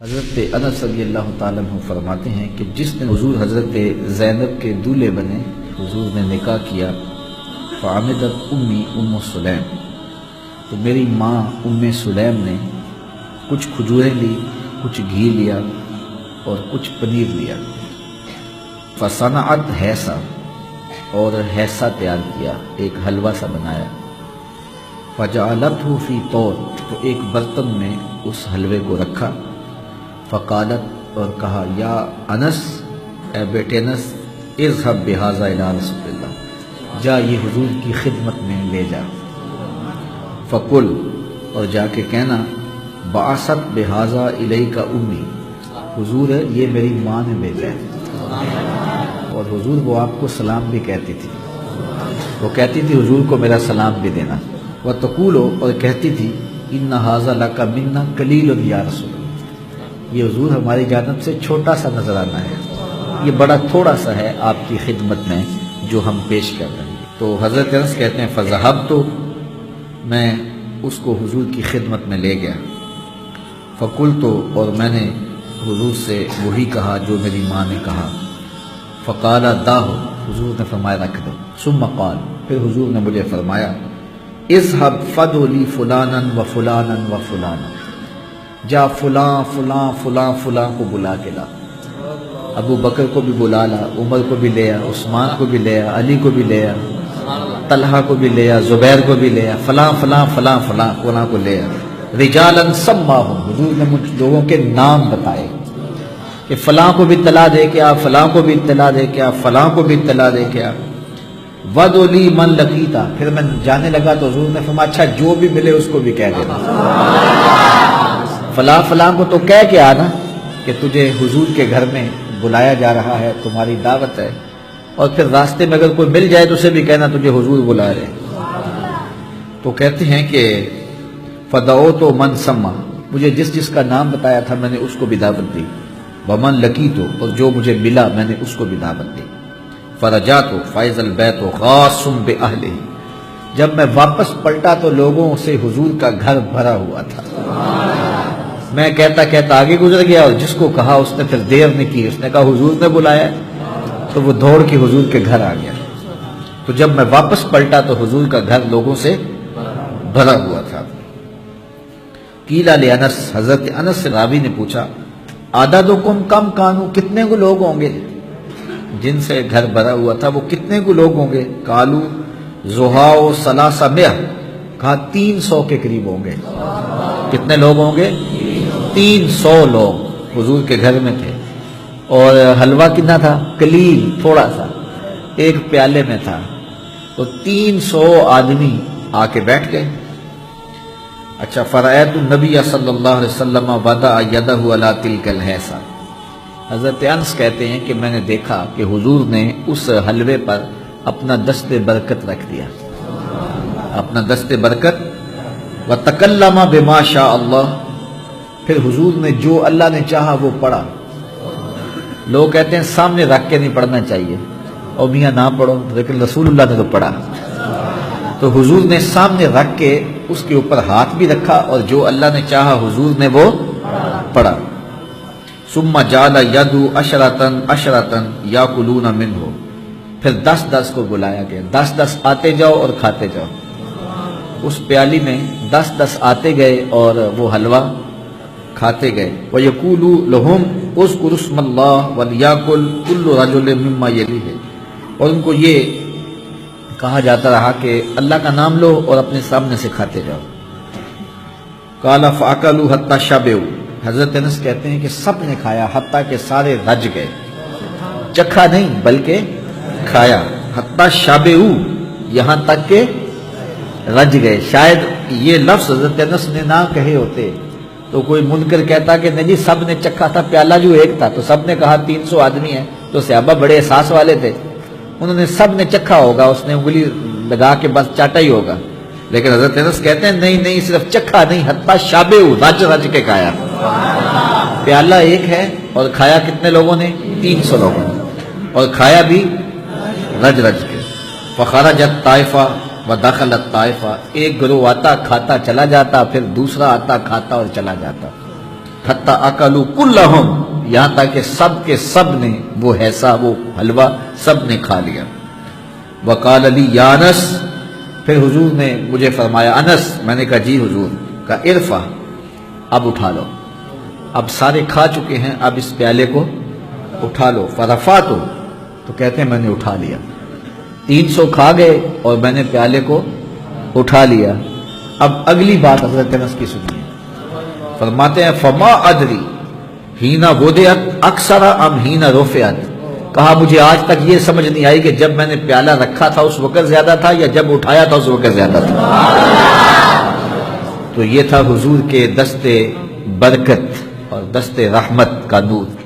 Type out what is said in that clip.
حضرت انس رضی اللہ تعالیٰ عنہ فرماتے ہیں کہ جس نے حضور حضرت زینب کے دولے بنے، حضور نے نکاح کیا، فعمدت امی ام سلیم، تو میری ماں ام سلیم نے کچھ کھجوریں لی، کچھ گھی لیا اور کچھ پنیر لیا، فصنعت حیسا، اور حیسا تیار کیا، ایک حلوہ سا بنایا، فجعلتہ فی طور، تو ایک برتن میں اس حلوے کو رکھا، فقالت، اور کہا، یا انس، اے بیٹے انس، اذهب بہذا الی رسول اللہ، جا یہ حضور کی خدمت میں لے جا، فقل، اور جا کے کہنا، بعثت بہذا الیک امی، حضور ہے یہ میری ماں نے بھیجا ہے، اور حضور وہ آپ کو سلام بھی کہتی تھی، وہ کہتی تھی حضور کو میرا سلام بھی دینا، وتقول، اور کہتی تھی، ان ھذا لک منا قلیل یا رسول اللہ، یہ حضور ہماری جانب سے چھوٹا سا نظرانہ ہے، یہ بڑا تھوڑا سا ہے آپ کی خدمت میں جو ہم پیش کر رہے ہیں۔ تو حضرت انس کہتے ہیں فذهبت، میں اس کو حضور کی خدمت میں لے گیا، فقلت، اور میں نے حضور سے وہی کہا جو میری ماں نے کہا، فقال داہ، حضور نے فرمایا رکھ دو، ثم قال، پھر حضور نے مجھے فرمایا، اذهب فدع لی فلانا و فلانا و فلانا، جا فلاں فلاں فلاں فلاں کو بلا کے لا، ابو بکر کو بھی بلا لا، عمر کو بھی لے آ، عثمان کو بھی لے آ، علی کو بھی لے آ، طلحہ کو بھی لے آ، زبیر کو بھی لے آ، فلاں فلاں فلاں فلاں فلاں کو لے آ، رجالا سماہم، حضور نے مجھ لوگوں کے نام بتائے کہ فلاں کو بھی اطلاع دے کے آ، فلاں کو بھی اطلاع دے کے آ، فلاں کو بھی اطلاع دے کے آ، وَدْعُ لِي مَن لَقِيتَ، پھر میں جانے لگا تو حضور نے فرمایا اچھا جو بھی ملے اس کو بھی کہہ دینا، فلاں فلاں کو تو کہہ کے آنا کہ تجھے حضور کے گھر میں بلایا جا رہا ہے، تمہاری دعوت ہے، اور پھر راستے میں اگر کوئی مل جائے تو اسے بھی کہنا تجھے حضور بلا رہے۔ تو کہتے ہیں کہ فدعوت مَن سما، مجھے جس جس کا نام بتایا تھا میں نے اس کو بھی دعوت دی، وَمَن لَقِيتُ، اور جو مجھے ملا میں نے اس کو بھی دعوت دی، فرجعت فَإِذَا الْبَيْتُ خَاصٌ بِأَهْلِهِ، جب میں واپس پلٹا تو لوگوں سے حضور کا گھر بھرا ہوا تھا، میں کہتا کہتا آگے گزر گیا، اور جس کو کہا اس نے پھر دیر نہیں کی، اس نے کہا حضور نے بلایا، تو وہ دوڑ کے حضور کے گھر آ گیا، تو جب میں واپس پلٹا تو حضور کا گھر لوگوں سے بھرا ہوا تھا۔ قیل لانس، حضرت انس سے راوی نے پوچھا، عددکم کم کانو، کتنے کو لوگ ہوں گے جن سے گھر بھرا ہوا تھا، وہ کتنے کو لوگ ہوں گے؟ قالو زہاؤ ثلاثمائہ، کہا 300 کے قریب ہوں گے، کتنے لوگ ہوں گے؟ 300 لوگ حضور کے گھر میں تھے، اور حلوہ کتنا تھا؟ قلیل، تھوڑا سا، ایک پیالے میں تھا، تو 300 آدمی آ کے بیٹھ گئے۔ اچھا، فرأیت النبی صلی اللہ علیہ وسلم وضع یدہ علی تلک الحیسہ، حضرت انس کہتے ہیں کہ میں نے دیکھا کہ حضور نے اس حلوے پر اپنا دست برکت رکھ دیا، اپنا دست برکت، وتکلم بما شاء اللہ، پھر حضور نے جو اللہ نے چاہا وہ پڑھا۔ لوگ کہتے ہیں سامنے رکھ کے نہیں پڑھنا چاہیے، اور میاں نہ پڑھو، لیکن رسول اللہ نے تو پڑھا، تو حضور نے سامنے رکھ کے اس کے اوپر ہاتھ بھی رکھا، اور جو اللہ نے چاہا حضور نے وہ پڑھا۔ ثم جعل یدعو عشرۃ عشرۃ یاکلون منہ، پھر 10 کو بلایا گیا، 10 آتے جاؤ اور کھاتے جاؤ، اس پیالی میں 10 آتے گئے اور وہ حلوہ کھاتے گئے۔ وَيَقُولُ لَهُمْ اذْكُرُوا اسْمَ اللَّهِ وَلْيَأْكُلْ كُلُّ رَجُلٍ مِّمَّا يَلِيهِ، اور ان کو یہ کہا جاتا رہا کہ اللہ کا نام لو اور اپنے سامنے سے کھاتے جاؤ۔ قَالَ فَأَكَلُوا حَتَّى شَبِعُوا، حضرت انس کہتے ہیں کہ سب نے کھایا حتیٰ کہ سارے رج گئے، چکھا نہیں بلکہ کھایا، حَتَّى شَبِعُوا، یہاں تک کہ رج گئے۔ شاید یہ لفظ حضرت انس نے نہ کہے ہوتے تو کوئی منکر کہتا کہ نہیں جی سب نے چکھا تھا، پیالہ جو ایک تھا، تو سب نے کہا 300 آدمی ہیں، تو صحابہ بڑے احساس والے تھے، انہوں نے سب نے چکھا ہوگا، اس نے انگلی لگا کے بس چاٹا ہی ہوگا، لیکن حضرت انس کہتے ہیں نہیں نہیں، صرف چکھا نہیں، حتیٰ شابعوا، رج رج کے کھایا، پیالہ ایک ہے اور کھایا کتنے لوگوں نے؟ 300 لوگوں نے، اور کھایا بھی رج رج کے۔ فخرجت طائفہ ودخلت طائفہ، ایک گروہ آتا کھاتا چلا جاتا، پھر دوسرا آتا کھاتا اور چلا جاتا۔ حتی اکلوا کلہم، یہاں تک کہ سب کے سب نے وہ حصہ، وہ حلوہ سب نے کھا لیا۔ وقال لی یا انس، پھر حضور نے مجھے فرمایا انس، میں نے کہا جی حضور، کہا ارفع، اب اٹھا لو، اب سارے کھا چکے ہیں، اب اس پیالے کو اٹھا لو۔ فرفعتو، تو کہتے ہیں میں نے اٹھا لیا، 300 کھا گئے اور میں نے پیالے کو اٹھا لیا۔ اب اگلی بات حضرت انس کی سنیے، فرماتے ہیں فما ادری حین وضعت اکثر ام حین رفعت، کہا مجھے آج تک یہ سمجھ نہیں آئی کہ جب میں نے پیالہ رکھا تھا اس وقت زیادہ تھا یا جب اٹھایا تھا اس وقت زیادہ تھا۔ تو یہ تھا حضور کے دست برکت اور دست رحمت کا نور۔